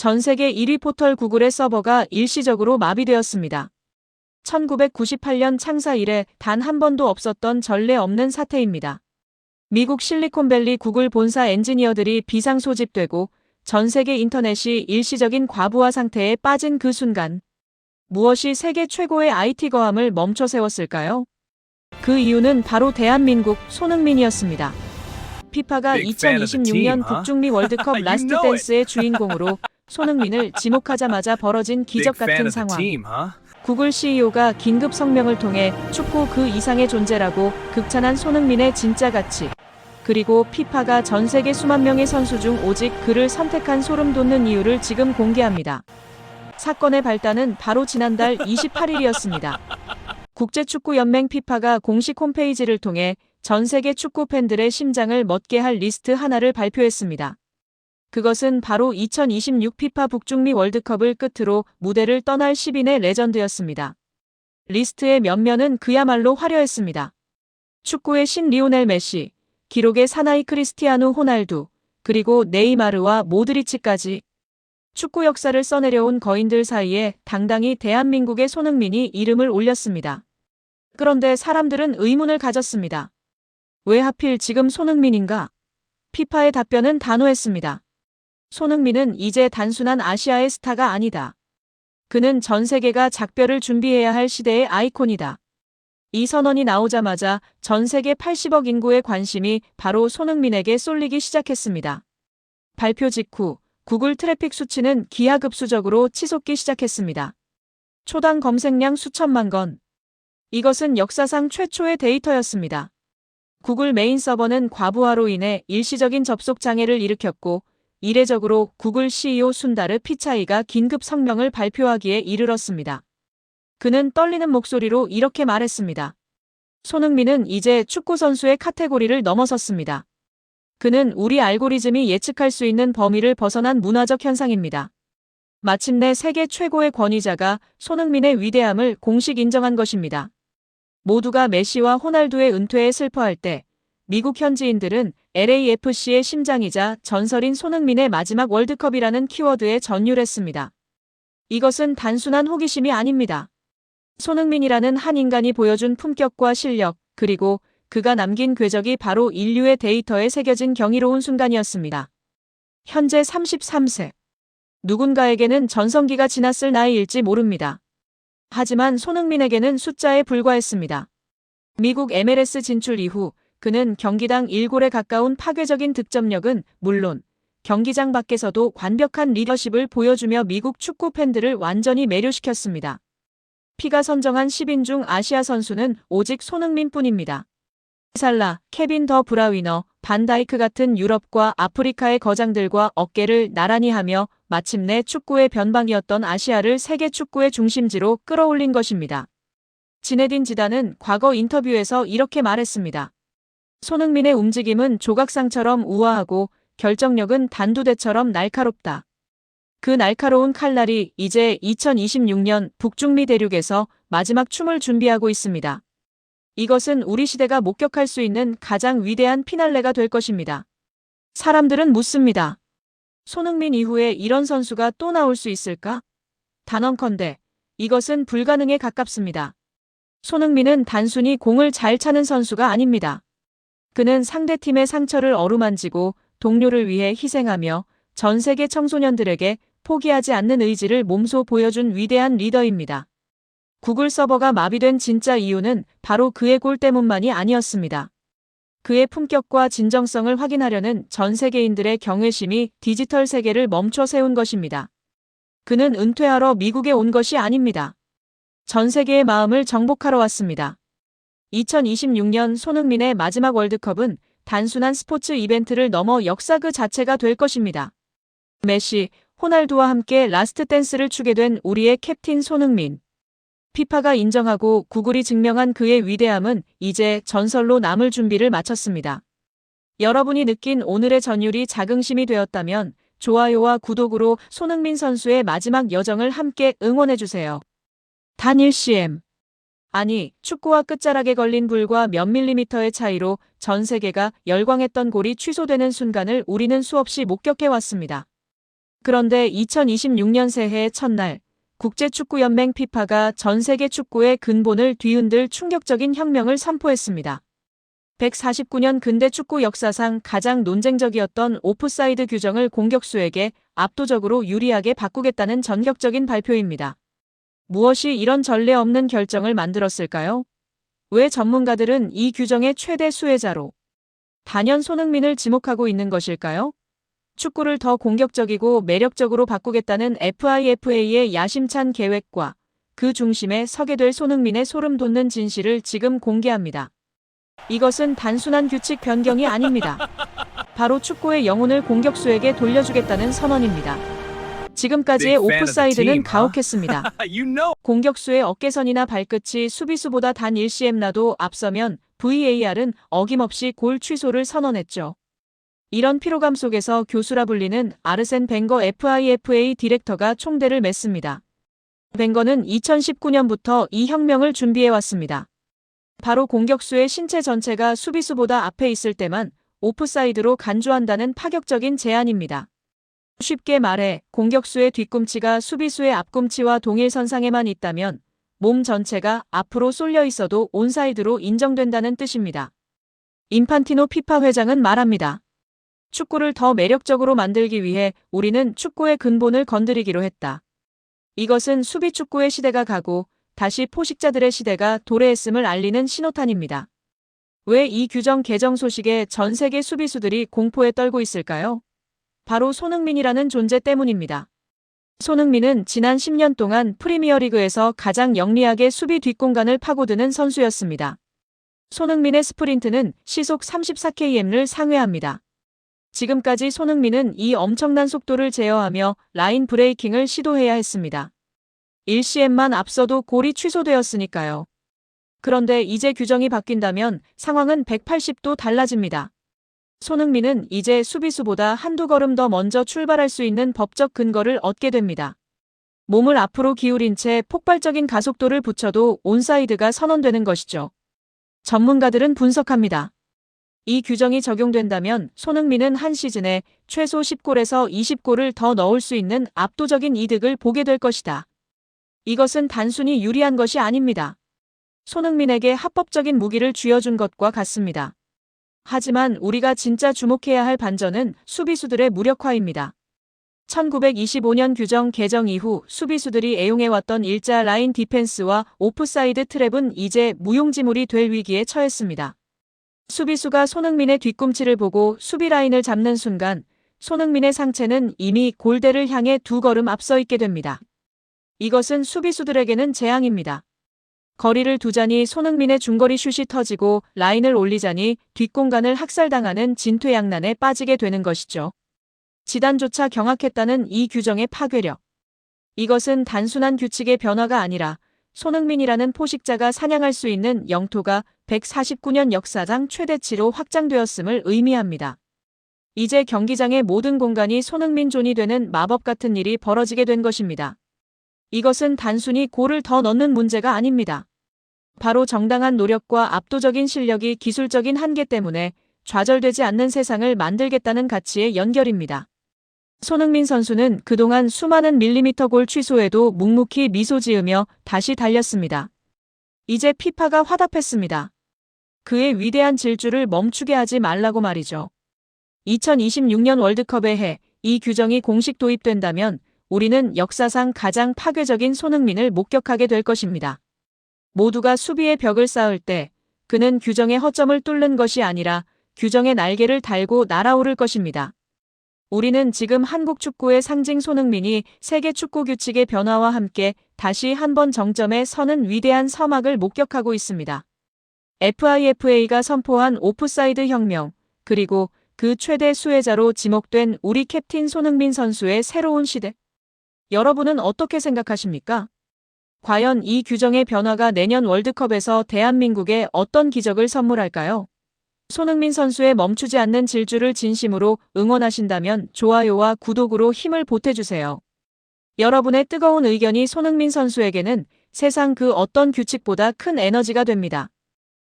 전 세계 1위 포털 구글의 서버가 일시적으로 마비되었습니다. 1998년 창사 이래 단 한 번도 없었던 전례 없는 사태입니다. 미국 실리콘밸리 구글 본사 엔지니어들이 비상 소집되고 전 세계 인터넷이 일시적인 과부하 상태에 빠진 그 순간, 무엇이 세계 최고의 IT 거함을 멈춰 세웠을까요? 그 이유는 바로 대한민국 손흥민이었습니다. 피파가 2026년 북중미 월드컵 라스트 댄스의 주인공으로 손흥민을 지목하자마자 벌어진 기적 같은 상황. 구글 CEO가 긴급 성명을 통해 축구 그 이상의 존재라고 극찬한 손흥민의 진짜 가치, 그리고 피파가 전 세계 수만 명의 선수 중 오직 그를 선택한 소름 돋는 이유를 지금 공개합니다. 사건의 발단은 바로 지난달 28일이었습니다. 국제축구연맹 피파가 공식 홈페이지를 통해 전 세계 축구 팬들의 심장을 멎게 할 리스트 하나를 발표했습니다. 그것은 바로 2026 피파 북중미 월드컵을 끝으로 무대를 떠날 10인의 레전드였습니다. 리스트의 면면은 그야말로 화려했습니다. 축구의 신 리오넬 메시, 기록의 사나이 크리스티아누 호날두, 그리고 네이마르와 모드리치까지 축구 역사를 써내려온 거인들 사이에 당당히 대한민국의 손흥민이 이름을 올렸습니다. 그런데 사람들은 의문을 가졌습니다. 왜 하필 지금 손흥민인가? 피파의 답변은 단호했습니다. 손흥민은 이제 단순한 아시아의 스타가 아니다. 그는 전 세계가 작별을 준비해야 할 시대의 아이콘이다. 이 선언이 나오자마자 전 세계 80억 인구의 관심이 바로 손흥민에게 쏠리기 시작했습니다. 발표 직후 구글 트래픽 수치는 기하급수적으로 치솟기 시작했습니다. 초당 검색량 수천만 건. 이것은 역사상 최초의 데이터였습니다. 구글 메인 서버는 과부하로 인해 일시적인 접속 장애를 일으켰고, 이례적으로 구글 CEO 순다르 피차이가 긴급 성명을 발표하기에 이르렀습니다. 그는 떨리는 목소리로 이렇게 말했습니다. 손흥민은 이제 축구 선수의 카테고리를 넘어섰습니다. 그는 우리 알고리즘이 예측할 수 있는 범위를 벗어난 문화적 현상입니다. 마침내 세계 최고의 권위자가 손흥민의 위대함을 공식 인정한 것입니다. 모두가 메시와 호날두의 은퇴에 슬퍼할 때 미국 현지인들은 LAFC의 심장이자 전설인 손흥민의 마지막 월드컵이라는 키워드에 전율했습니다. 이것은 단순한 호기심이 아닙니다. 손흥민이라는 한 인간이 보여준 품격과 실력, 그리고 그가 남긴 궤적이 바로 인류의 데이터에 새겨진 경이로운 순간이었습니다. 현재 33세. 누군가에게는 전성기가 지났을 나이일지 모릅니다. 하지만 손흥민에게는 숫자에 불과했습니다. 미국 MLS 진출 이후 그는 경기당 1골에 가까운 파괴적인 득점력은 물론 경기장 밖에서도 완벽한 리더십을 보여주며 미국 축구 팬들을 완전히 매료시켰습니다. 피가 선정한 10인 중 아시아 선수는 오직 손흥민뿐입니다. 살라, 케빈 더 브라위너, 반다이크 같은 유럽과 아프리카의 거장들과 어깨를 나란히 하며 마침내 축구의 변방이었던 아시아를 세계 축구의 중심지로 끌어올린 것입니다. 지네딘 지단은 과거 인터뷰에서 이렇게 말했습니다. 손흥민의 움직임은 조각상처럼 우아하고 결정력은 단두대처럼 날카롭다. 그 날카로운 칼날이 이제 2026년 북중미 대륙에서 마지막 춤을 준비하고 있습니다. 이것은 우리 시대가 목격할 수 있는 가장 위대한 피날레가 될 것입니다. 사람들은 묻습니다. 손흥민 이후에 이런 선수가 또 나올 수 있을까? 단언컨대 이것은 불가능에 가깝습니다. 손흥민은 단순히 공을 잘 차는 선수가 아닙니다. 그는 상대팀의 상처를 어루만지고 동료를 위해 희생하며 전 세계 청소년들에게 포기하지 않는 의지를 몸소 보여준 위대한 리더입니다. 구글 서버가 마비된 진짜 이유는 바로 그의 골 때문만이 아니었습니다. 그의 품격과 진정성을 확인하려는 전 세계인들의 경외심이 디지털 세계를 멈춰 세운 것입니다. 그는 은퇴하러 미국에 온 것이 아닙니다. 전 세계의 마음을 정복하러 왔습니다. 2026년 손흥민의 마지막 월드컵은 단순한 스포츠 이벤트를 넘어 역사 그 자체가 될 것입니다. 메시, 호날두와 함께 라스트 댄스를 추게 된 우리의 캡틴 손흥민. 피파가 인정하고 구글이 증명한 그의 위대함은 이제 전설로 남을 준비를 마쳤습니다. 여러분이 느낀 오늘의 전율이 자긍심이 되었다면 좋아요와 구독으로 손흥민 선수의 마지막 여정을 함께 응원해주세요. 단일 cm. 아니, 축구와 끝자락에 걸린 불과 몇 밀리미터의 차이로 전 세계가 열광했던 골이 취소되는 순간을 우리는 수없이 목격해왔습니다. 그런데 2026년 새해 첫날 국제축구연맹 피파가 전 세계 축구의 근본을 뒤흔들 충격적인 혁명을 선포했습니다. 149년 근대 축구 역사상 가장 논쟁적이었던 오프사이드 규정을 공격수에게 압도적으로 유리하게 바꾸겠다는 전격적인 발표입니다. 무엇이 이런 전례 없는 결정을 만들었을까요? 왜 전문가들은 이 규정의 최대 수혜자로 단연 손흥민을 지목하고 있는 것일까요? 축구를 더 공격적이고 매력적으로 바꾸겠다는 FIFA의 야심찬 계획과 그 중심에 서게 될 손흥민의 소름 돋는 진실을 지금 공개합니다. 이것은 단순한 규칙 변경이 아닙니다. 바로 축구의 영혼을 공격수에게 돌려주겠다는 선언입니다. 지금까지의 오프사이드는 가혹했습니다. 공격수의 어깨선이나 발끝이 수비수보다 단 1cm 나도 앞서면 VAR은 어김없이 골 취소를 선언했죠. 이런 피로감 속에서 교수라 불리는 아르센 벵거 FIFA 디렉터가 총대를 맸습니다. 벵거는 2019년부터 이 혁명을 준비해왔습니다. 바로 공격수의 신체 전체가 수비수보다 앞에 있을 때만 오프사이드로 간주한다는 파격적인 제안입니다. 쉽게 말해 공격수의 뒤꿈치가 수비수의 앞꿈치와 동일선상에만 있다면 몸 전체가 앞으로 쏠려 있어도 온사이드로 인정된다는 뜻입니다. 인판티노 피파 회장은 말합니다. 축구를 더 매력적으로 만들기 위해 우리는 축구의 근본을 건드리기로 했다. 이것은 수비 축구의 시대가 가고 다시 포식자들의 시대가 도래했음을 알리는 신호탄입니다. 왜 이 규정 개정 소식에 전 세계 수비수들이 공포에 떨고 있을까요? 바로 손흥민이라는 존재 때문입니다. 손흥민은 지난 10년 동안 프리미어리그에서 가장 영리하게 수비 뒷공간을 파고드는 선수였습니다. 손흥민의 스프린트는 시속 34km를 상회합니다. 지금까지 손흥민은 이 엄청난 속도를 제어하며 라인 브레이킹을 시도해야 했습니다. 1cm만 앞서도 골이 취소되었으니까요. 그런데 이제 규정이 바뀐다면 상황은 180도 달라집니다. 손흥민은 이제 수비수보다 한두 걸음 더 먼저 출발할 수 있는 법적 근거를 얻게 됩니다. 몸을 앞으로 기울인 채 폭발적인 가속도를 붙여도 온사이드가 선언되는 것이죠. 전문가들은 분석합니다. 이 규정이 적용된다면 손흥민은 한 시즌에 최소 10골에서 20골을 더 넣을 수 있는 압도적인 이득을 보게 될 것이다. 이것은 단순히 유리한 것이 아닙니다. 손흥민에게 합법적인 무기를 쥐어준 것과 같습니다. 하지만 우리가 진짜 주목해야 할 반전은 수비수들의 무력화입니다. 1925년 규정 개정 이후 수비수들이 애용해왔던 일자 라인 디펜스와 오프사이드 트랩은 이제 무용지물이 될 위기에 처했습니다. 수비수가 손흥민의 뒤꿈치를 보고 수비 라인을 잡는 순간 손흥민의 상체는 이미 골대를 향해 두 걸음 앞서 있게 됩니다. 이것은 수비수들에게는 재앙입니다. 거리를 두자니 손흥민의 중거리 슛이 터지고 라인을 올리자니 뒷공간을 학살당하는 진퇴양난에 빠지게 되는 것이죠. 지단조차 경악했다는 이 규정의 파괴력. 이것은 단순한 규칙의 변화가 아니라 손흥민이라는 포식자가 사냥할 수 있는 영토가 149년 역사상 최대치로 확장되었음을 의미합니다. 이제 경기장의 모든 공간이 손흥민 존이 되는 마법 같은 일이 벌어지게 된 것입니다. 이것은 단순히 골을 더 넣는 문제가 아닙니다. 바로 정당한 노력과 압도적인 실력이 기술적인 한계 때문에 좌절되지 않는 세상을 만들겠다는 가치의 연결입니다. 손흥민 선수는 그동안 수많은 밀리미터 골 취소에도 묵묵히 미소 지으며 다시 달렸습니다. 이제 피파가 화답했습니다. 그의 위대한 질주를 멈추게 하지 말라고 말이죠. 2026년 월드컵의 해 이 규정이 공식 도입된다면 우리는 역사상 가장 파괴적인 손흥민을 목격하게 될 것입니다. 모두가 수비의 벽을 쌓을 때 그는 규정의 허점을 뚫는 것이 아니라 규정의 날개를 달고 날아오를 것입니다. 우리는 지금 한국 축구의 상징 손흥민이 세계 축구 규칙의 변화와 함께 다시 한번 정점에 서는 위대한 서막을 목격하고 있습니다. FIFA가 선포한 오프사이드 혁명, 그리고 그 최대 수혜자로 지목된 우리 캡틴 손흥민 선수의 새로운 시대. 여러분은 어떻게 생각하십니까? 과연 이 규정의 변화가 내년 월드컵에서 대한민국에 어떤 기적을 선물할까요? 손흥민 선수의 멈추지 않는 질주를 진심으로 응원하신다면 좋아요와 구독으로 힘을 보태주세요. 여러분의 뜨거운 의견이 손흥민 선수에게는 세상 그 어떤 규칙보다 큰 에너지가 됩니다.